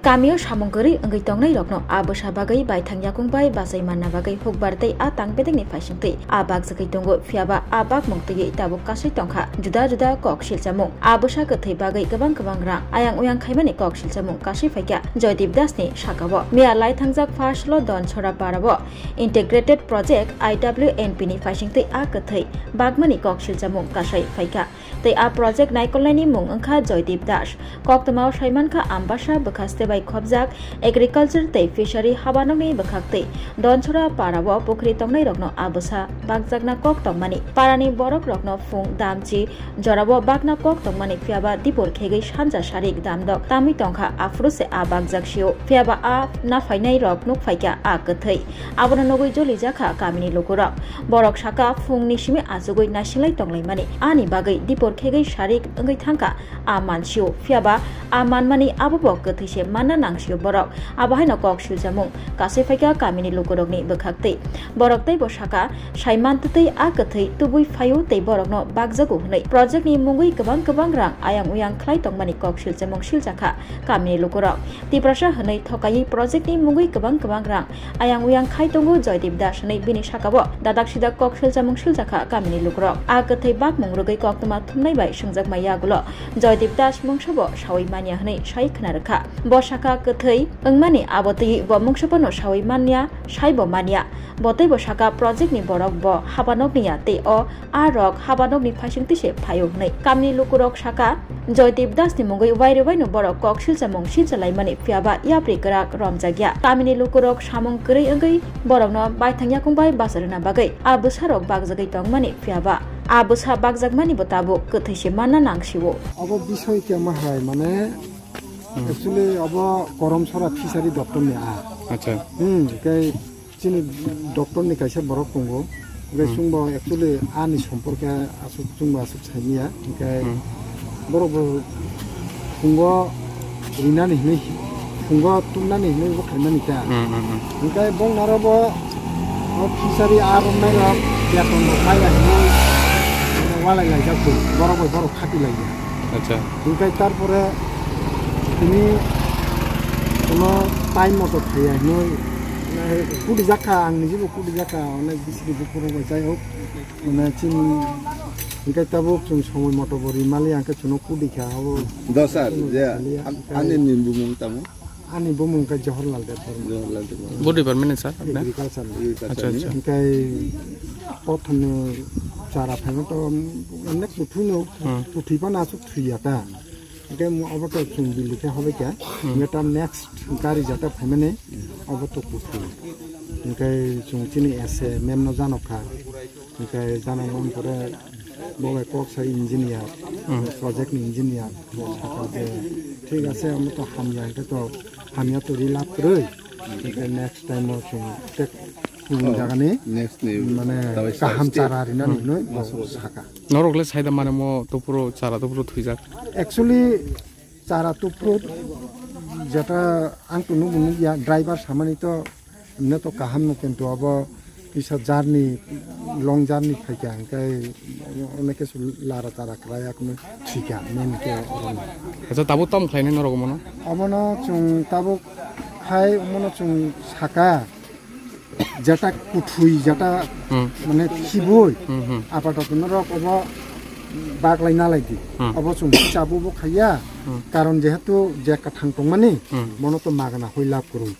Kamio Shamongari and Gitongai Rokno, Abusha Bagai by Tangyakung by Basai Manabagai, Hukbarte, Atang Beding Fashion, Abag Zakitongo, Fiaba, Abag Monti, Tabu Kasitonka, Juda, Kok Shilchamong, Abusha Kate Bagai, Kabangra, Ayang Uyang Kaimani Kok Shilchamong, Kashifaka, Joy Deep Dasni, Shakawa, Mia Light Hangzak Fashlo Don Chora Parabo, Integrated Project, IWNP Fashion, Akate, Bagmani Kok Shilchamong, Kashai Faka. They are Project Nikolani Mung Anka Joy Deep Dash, Kok the Mao Shaimanka Ambasha, Bakaste by Kobzak, Agriculture Te Fishery Habanoni Bakakte, Don Chora Parabo, Pukri Tongai Rokno, Abusa, Bagzagna Kok Tongmani, Parani Borok Rokno Fung Damchi, Jorabo Bagna Kok Tongmani, Fiaba, Dipur Kegish Hanza Sharik Damdok, Tami Tonka, Afruse Abagzakshio, Fiaba A, Nafainai Rock, Nukfaika, Akate, Abonogui Jolijaka, Kamini Lukura, Borok Shaka, Fung Nishimi Azugui National Tonglai Mani, Ani Bagay, Dipur Kegish Sharik, Ungitanka, Amanshio, Fiaba, Aman Mani Abubok, Tisha Mana Nangshio Borok, Abahino Kok Shilzamung, Kasifaka, Kamini Lukurogni, Bakakte, Borok Te Boshaka, Shaimante Akate, Tubui Fayu, Te Borokno, Bagzagu, Project ni Mungui Kabang Ayang Uyang Klaitong Mani Kok Shilzamung Shilzaka, Kamini Lukurok, Tiprasha Hane Tokai, Project ni Mungui Kabang Ayang Uyang Kaitongo, Joy Deep Dash, Bini Shakabo, Dadakshida Kok Shilzamung Shilzaka, Kamini Lukurok, Akate Bak Mungugi Koktama Tumnai by Shungzak Mayagulo, Joy Deep Dash Mungshabo, Shawi Mania Hane, Shai Kanaraka, Boshaka Katai, Mani Aboti, Bomungshapono Shawi Mania, Shaibo Mania, Bote Boshaka Project ni Borok Bo, Habanognia, Te O, Arok, Habanogni Fashing Tishe, Payone, Kamni Lukurok Shaka, Joy Deep Dash ni Mungi, Wairino Borok Kok Shilzamung Shilzalai Mani, Fiaba, Yapri Karak, Romzagya, Kamini Lukurok, Shamong Kuri Ungi, Borokno, by Tanyakum by Basarana Bagay, Abusharok Bagzagay Tong Mani, Fiaba. Abusha Bagzagmani Botabo, Kutishe Mana Nangshiwo. Abo Bishoy Kamahai Mane, actually, Abo Korom Sora Fishery Doctor Nia. Okay, Chini Doctor Nikasha Borokongo, Resumbo actually Anish Homporka Asumba Subsania, okay, Borobo Fungo Rinani, Fungo Tunani, Vokanika. Okay, Bon Narabo, Fishery Aron Mera, Yaton Maya. Wala like that, Boro Kati like that. You guys start for a time of the no Kudizaka and Nijibu Kudizaka on a visible which I hope when I think you get a book from some motovori Mali and Katuno Kudika. Those are there. And in Bumutamu. Ani Bumunka Johorlal. What department, sir? Agriculture. Okay, Potan Sarah Panato, next to Tuno, to Tipana to Triata. Again, over to Bilika Hoveka, Metam next, Garijata Pemene, over to Putu. Okay, Chungtini as a Memnozanoka. Okay, Zanon for a Boy Cox engineer, project engineer. Take a say, Hamia to relapse. Next time also take next Kaham Chararina, no Saka. Norogles had a manamo to pro Charatopro Twizak. Actually, Charatopro Jata Antonu driver Samanito Neto Kaham can to about is a journey, long journey. Kai make us Lara Tarakrayak Chika, Menke. As a tabutom cleaning or Romono? Omono Chung Tabu Hai Monochung Saka. Jata Kutui, Jata Siboy, Apatono over Baklainality, about some Chabu Kaya, Karon Jehato, Jacatang money, Monoto Magana, Hula Kuru.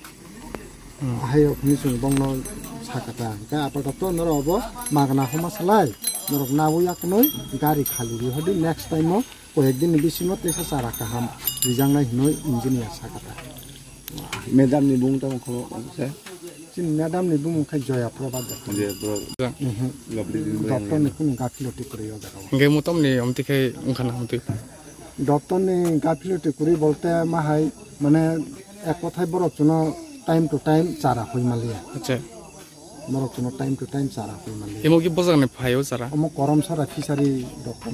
I have Mission Bono Sakata, Apatono over Magana Homasalai, Norok Nawiakanoi, Gary Kali, next time more, or again Bishimo Tessa Sarakaham, Rizanga no engineer Sakata. Madame Nibunta, Madame Nibum Kajoya Probada. Doctor Nikun Gapiloti Kurio. Gamutomni, Omtike Unkanamti. Doctor Gapiloti Kuri Volta Mahai, Mane, Ekotai Borotuno, time to time, Sarah Huimalia. Morotuno, time to time, Sarah Huimalia. Emogi Bozan Pio Sarah. Omo Korom Sarah Fishery Doctor.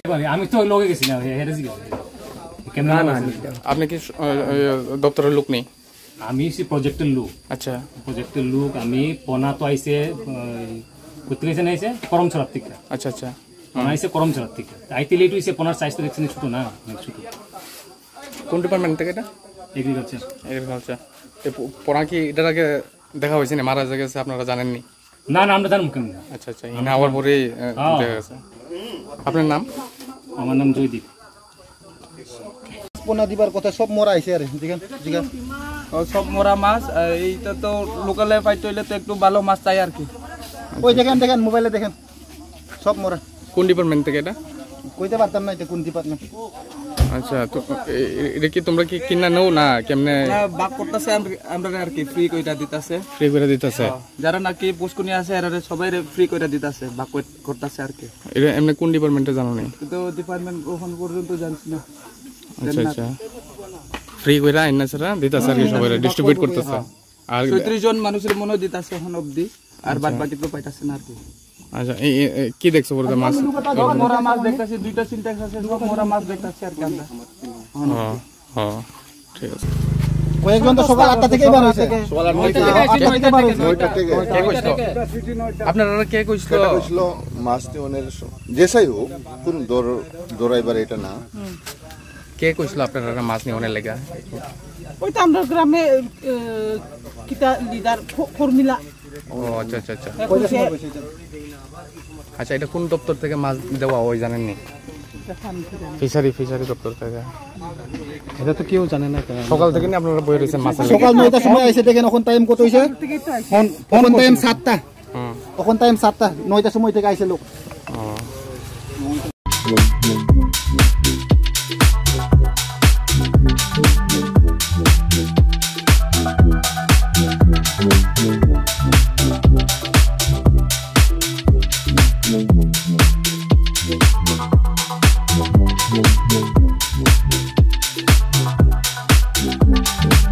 I'm still looking at it. आपने किस doctor look नहीं आमी सी projector look अच्छा projector look आमी पोना तो ऐसे कुत्ते से नहीं से करम चलाती है अच्छा अच्छा पोना ऐसे करम चलाती है आई तिले तो इसे पोना साइज तो देखने छुटो ना छुटो কোন ডিপার্টমেন্ট থেকে এটা? এগ্রিকালচার। এগ্রিকালচার। পড়া কি এটার আগে দেখা হয়েছে না, মারা গেছে আপনারা জানেননি? না না, আমরা জানবো কেন? আচ্ছা আচ্ছা, ইনা আবার পরেই দেখা গেছে। আপনার নাম? আমার নাম জয়দীপ। পোনা দিবার কথা সব মরা আইছে আরে জিগান জিগান সব মরা মাছ। এইটা তো লোকালে পাইতে হইলে তো একটু ভালো মাছ চাই আর কি। ওই দেখেন দেখেন মোবাইলে দেখেন সব মরা। কোন ডিপার্টমেন্ট থেকে এটা? কইতে পারতাম না এটা কোন ডিপার্টমেন্ট। আচ্ছা, তো এটা কি তোমরা কি কিনা নাও না কেমনে? বাক করতেছে আমরা আর কি, ফ্রি কইরা দিতাছে। ফ্রি করে দিতেছে? যারা নাকি পুষ্কুনি আছে এরা সবাই ফ্রি কইরা দিতাছে, বাক করতেছে আর কি। এটা এমনি কোন ডিপার্টমেন্টে জানো না? কিন্তু ডিপার্টমেন্ট ওখান পর্যন্ত জানছি না। আচ্ছা আচ্ছা, ফ্রি কইরা আইনা ছাড়া দিতেছে আর কি, সবাই ডিস্ট্রিবিউট করতেছে। আর ৩৬ জন মানুষের মনে দিতাছে এখন অবধি, আর বাদ বাকি তো পাইতাছে না আর কি। আচ্ছা, কি দেখছো বলতে মাছ? মরা মাছ দেখতাছি, দুইটা সিনট্যাক্স আছে, সব মরা মাছ দেখতাছি আর কি আমরা। হ্যাঁ হ্যাঁ, ঠিক আছে। কয়েকজন তো সকাল ৮টা থেকেই বার হইছে। সকাল 9টা থেকে কে কইছিল? আপনারা কে কইছিল? এটা কইছিল মাছ নিউনের যেসাই হোক, কোন দৌড়াইবার এটা না। কে কইছিল আপনারা মাছ নিউনের লাগা? ওই তো আমরা গ্রামে কিতা লিডার ফর্মুলা। ও আচ্ছা আচ্ছা আচ্ছা আচ্ছা, এটা কোন দপ্তর থেকে মাছ দেওয়া ওই জানেননি? ফিশারি দপ্তর থেকে। এটা তো কেউ জানে না। সকাল থেকে নি আপনারা বই রয়েছেন মাছ? সকাল 9টার সময় আইছে দেখেন, এখন টাইম কত হইছে? এখন টাইম 7টা। এখন টাইম 7টা, 9টার সময় থেকে আইছে লোক।